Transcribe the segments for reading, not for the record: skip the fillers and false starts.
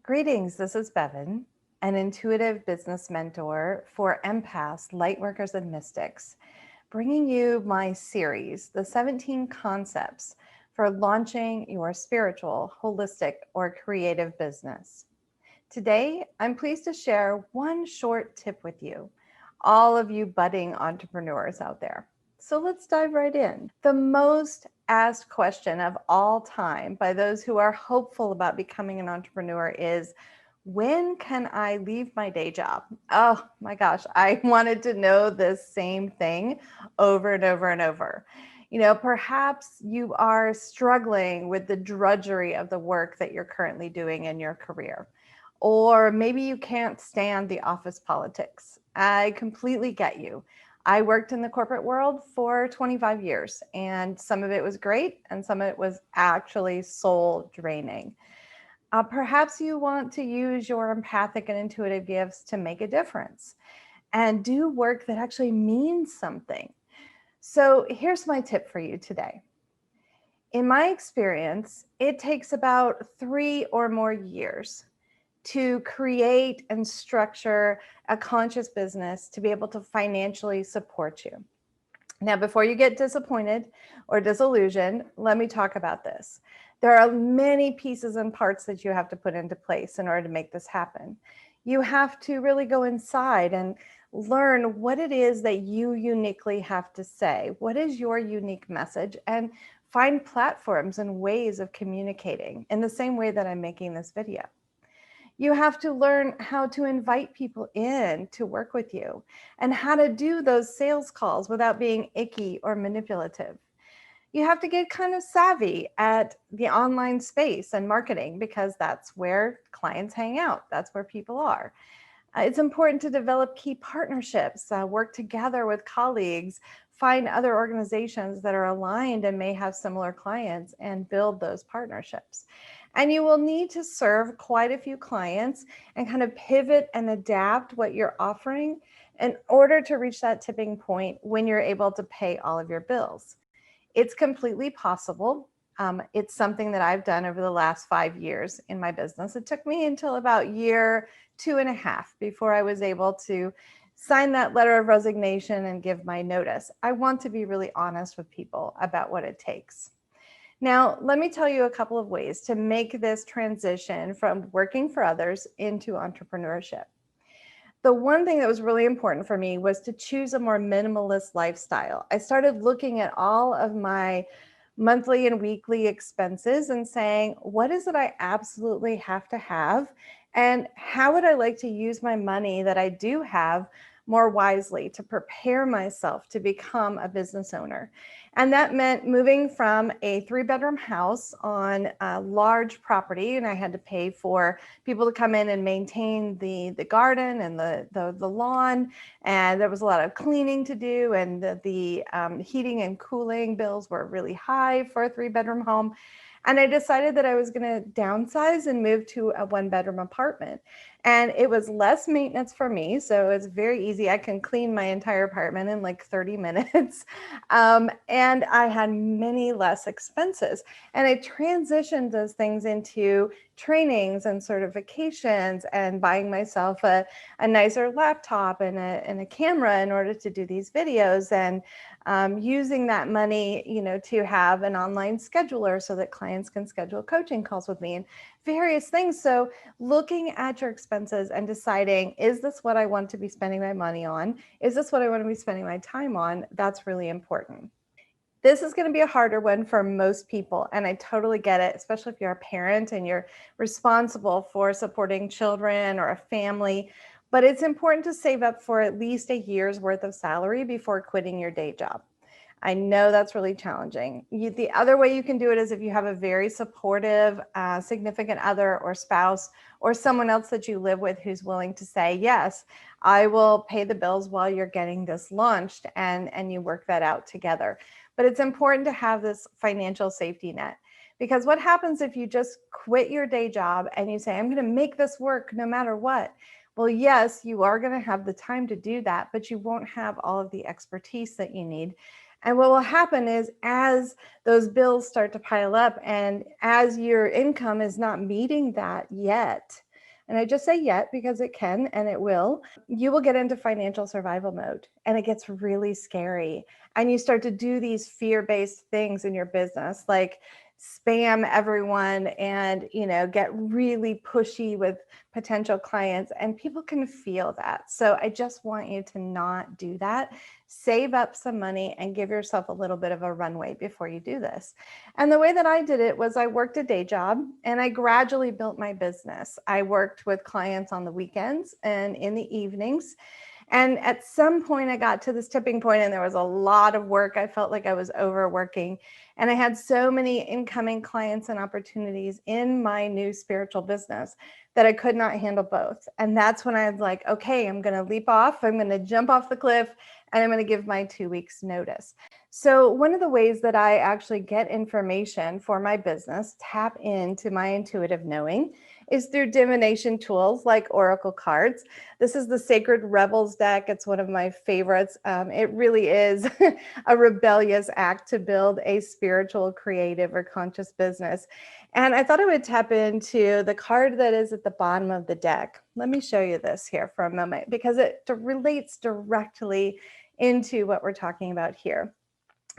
Greetings, this is Bevin, an intuitive business mentor for empaths, lightworkers, and mystics, bringing you my series, the 17 concepts for launching your spiritual, holistic, or creative business. Today, I'm pleased to share one short tip with you, all of you budding entrepreneurs out there. So let's dive right in. The most asked question of all time by those who are hopeful about becoming an entrepreneur is, when can I leave my day job? Oh my gosh, I wanted to know this same thing over and over and over. Perhaps you are struggling with the drudgery of the work that you're currently doing in your career. Or maybe you can't stand the office politics. I completely get you. I worked in the corporate world for 25 years, and some of it was great, and some of it was actually soul draining. Perhaps you want to use your empathic and intuitive gifts to make a difference and do work that actually means something. So here's my tip for you today. In my experience, it takes about 3 or more years to create and structure a conscious business to be able to financially support you. Now, before you get disappointed or disillusioned, let me talk about this. There are many pieces and parts that you have to put into place in order to make this happen. You have to really go inside and learn what it is that you uniquely have to say. What is your unique message? And find platforms and ways of communicating in the same way that I'm making this video. You have to learn how to invite people in to work with you and how to do those sales calls without being icky or manipulative. You have to get kind of savvy at the online space and marketing because that's where clients hang out. That's where people are. It's important to develop key partnerships, work together with colleagues, find other organizations that are aligned and may have similar clients and build those partnerships. And you will need to serve quite a few clients and kind of pivot and adapt what you're offering in order to reach that tipping point when you're able to pay all of your bills. It's completely possible. It's something that I've done over the last 5 years in my business. It took me until about year 2.5 before I was able to sign that letter of resignation and give my notice. I want to be really honest with people about what it takes. Now, let me tell you a couple of ways to make this transition from working for others into entrepreneurship. The one thing that was really important for me was to choose a more minimalist lifestyle. I started looking at all of my monthly and weekly expenses and saying, what is it I absolutely have to have? And how would I like to use my money that I do have more wisely to prepare myself to become a business owner? And that meant moving from a 3-bedroom house on a large property, and I had to pay for people to come in and maintain the garden and the lawn, and there was a lot of cleaning to do, and the heating and cooling bills were really high for a 3-bedroom home. And I decided that I was going to downsize and move to a 1-bedroom apartment. And it was less maintenance for me. So it's very easy. I can clean my entire apartment in like 30 minutes. And I had many less expenses. And I transitioned those things into trainings and certifications and buying myself a nicer laptop and a camera in order to do these videos, and using that money, to have an online scheduler so that clients can schedule coaching calls with me and various things. So looking at your expenses and deciding, is this what I want to be spending my money on? Is this what I want to be spending my time on? That's really important. This is going to be a harder one for most people, and I totally get it, especially if you're a parent and you're responsible for supporting children or a family. But it's important to save up for at least a year's worth of salary before quitting your day job. I know that's really challenging. The other way you can do it is if you have a very supportive significant other or spouse or someone else that you live with who's willing to say, yes, I will pay the bills while you're getting this launched, and you work that out together. But it's important to have this financial safety net, because what happens if you just quit your day job and you say, I'm going to make this work no matter what? Well, yes, you are going to have the time to do that, but you won't have all of the expertise that you need. And what will happen is, as those bills start to pile up and as your income is not meeting that yet, and I just say yet because it can and it will, you will get into financial survival mode and it gets really scary. And you start to do these fear-based things in your business, like spam everyone and, get really pushy with potential clients, and people can feel that. So I just want you to not do that. Save up some money and give yourself a little bit of a runway before you do this. And the way that I did it was I worked a day job and I gradually built my business. I worked with clients on the weekends and in the evenings. And at some point I got to this tipping point and there was a lot of work. I felt like I was overworking, and I had so many incoming clients and opportunities in my new spiritual business that I could not handle both. And that's when I was like, okay, I'm going to leap off. I'm going to jump off the cliff and I'm going to give my 2 weeks notice. So one of the ways that I actually get information for my business, tap into my intuitive knowing, is through divination tools like oracle cards. This is the Sacred Rebels deck. It's one of my favorites. It really is a rebellious act to build a spiritual, creative, or conscious business. And I thought I would tap into the card that is at the bottom of the deck. Let me show you this here for a moment because it relates directly into what we're talking about here.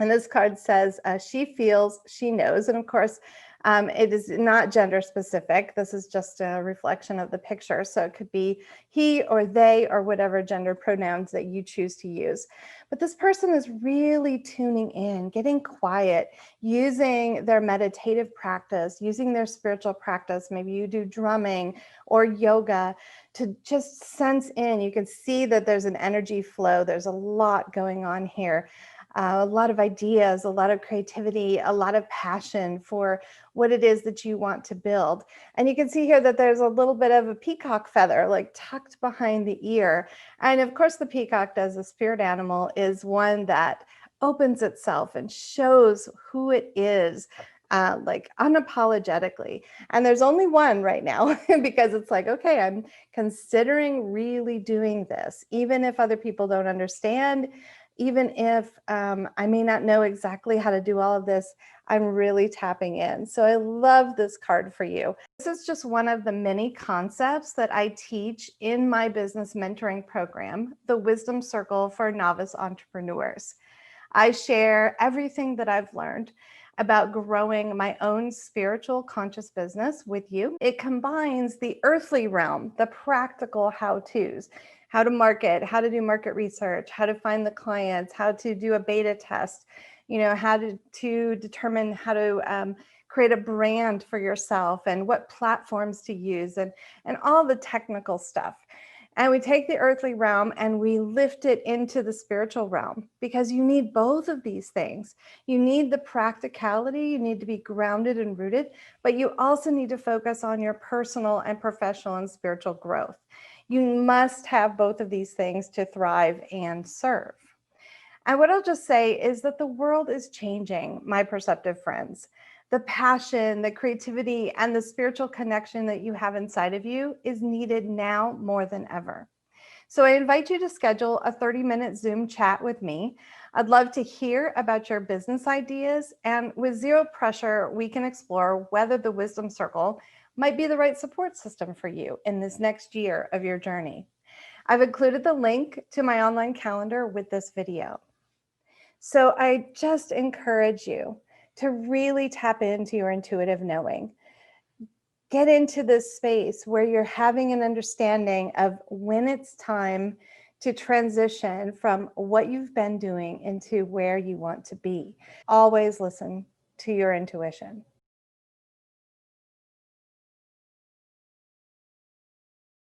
And this card says, she feels, she knows. And of course, it is not gender specific. This is just a reflection of the picture. So it could be he or they or whatever gender pronouns that you choose to use. But this person is really tuning in, getting quiet, using their meditative practice, using their spiritual practice. Maybe you do drumming or yoga to just sense in. You can see that there's an energy flow. There's a lot going on here. A lot of ideas, a lot of creativity, a lot of passion for what it is that you want to build. And you can see here that there's a little bit of a peacock feather like tucked behind the ear. And of course, the peacock, as a spirit animal, is one that opens itself and shows who it is, like unapologetically. And there's only one right now because it's like, okay, I'm considering really doing this, even if other people don't understand. Even if I may not know exactly how to do all of this, I'm really tapping in. So I love this card for you. This is just one of the many concepts that I teach in my business mentoring program, the Wisdom Circle for Novice Entrepreneurs. I share everything that I've learned about growing my own spiritual conscious business with you. It combines the earthly realm, the practical how-tos, how to market, how to do market research, how to find the clients, how to do a beta test, how to determine how to create a brand for yourself and what platforms to use and all the technical stuff. And we take the earthly realm and we lift it into the spiritual realm because you need both of these things. You need the practicality, you need to be grounded and rooted, but you also need to focus on your personal and professional and spiritual growth. You must have both of these things to thrive and serve. And what I'll just say is that the world is changing, my perceptive friends. The passion, the creativity, and the spiritual connection that you have inside of you is needed now more than ever. So I invite you to schedule a 30-minute Zoom chat with me. I'd love to hear about your business ideas, and with zero pressure, we can explore whether the Wisdom Circle might be the right support system for you in this next year of your journey. I've included the link to my online calendar with this video. So I just encourage you to really tap into your intuitive knowing. Get into this space where you're having an understanding of when it's time to transition from what you've been doing into where you want to be. Always listen to your intuition.